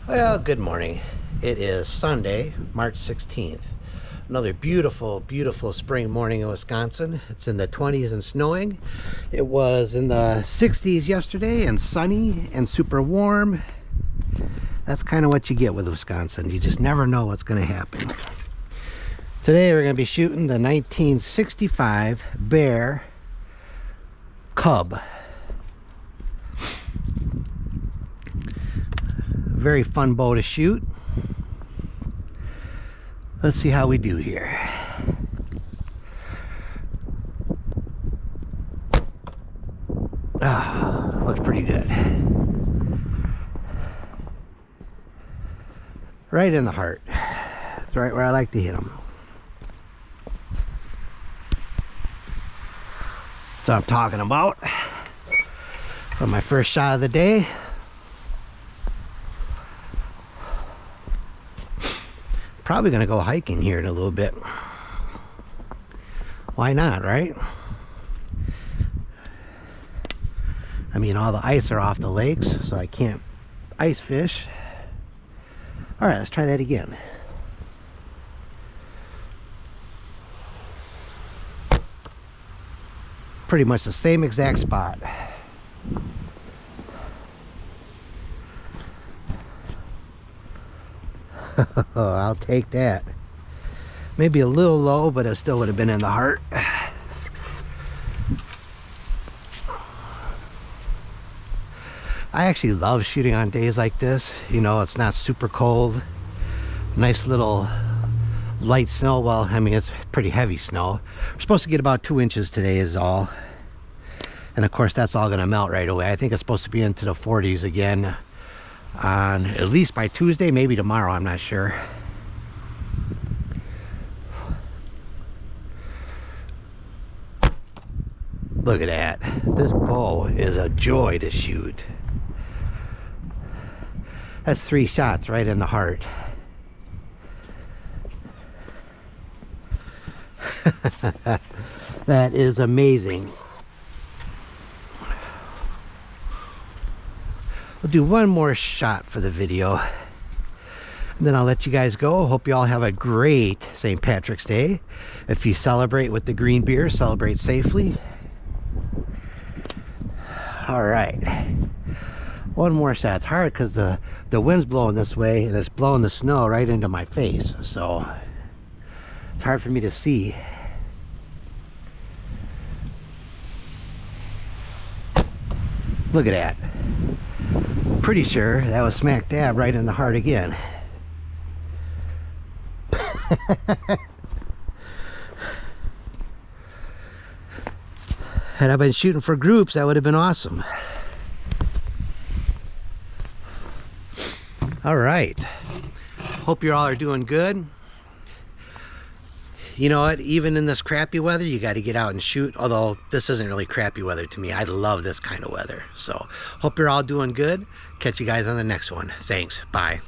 Well, good morning. It is Sunday, March 16th. Another beautiful, beautiful spring morning in Wisconsin. It's in the 20s and snowing. It was in the 60s yesterday and sunny and super warm. That's kind of what you get with Wisconsin. You just never know what's going to happen. Today we're going to be shooting the 1965 Bear Cub. Very fun bow to shoot. Let's see how we do here. Looks pretty good. Right in the heart. That's right where I like to hit them. That's what I'm talking about. For my first shot of the day. Probably gonna go hiking here in a little bit. Why not, right? I mean, all the ice are off the lakes, so I can't ice fish. All right, let's try that again. Pretty much the same exact spot. I'll take that. Maybe a little low, but it still would have been in the heart. I actually love shooting on days like this. You know, it's not super cold. Nice little light snow. Well, I mean, it's pretty heavy snow. We're supposed to get about 2 inches today is all. And of course, that's all going to melt right away. I think it's supposed to be into the 40s again. On at least by Tuesday, maybe tomorrow, I'm not sure. Look at that. This bow is a joy to shoot. That's 3 shots right in the heart. That is amazing. We'll do one more shot for the video, and then I'll let you guys go. Hope you all have a great St. Patrick's Day. If you celebrate with the green beer, celebrate safely. All right, one more shot. It's hard because the wind's blowing this way and it's blowing the snow right into my face, so it's hard for me to see. Look at that. Pretty sure that was smack dab right in the heart again. Had I been shooting for groups, that would have been awesome. All right. Hope you all are doing good. You know what? Even in this crappy weather, you got to get out and shoot. Although this isn't really crappy weather to me. I love this kind of weather. So hope you're all doing good. Catch you guys on the next one. Thanks. Bye.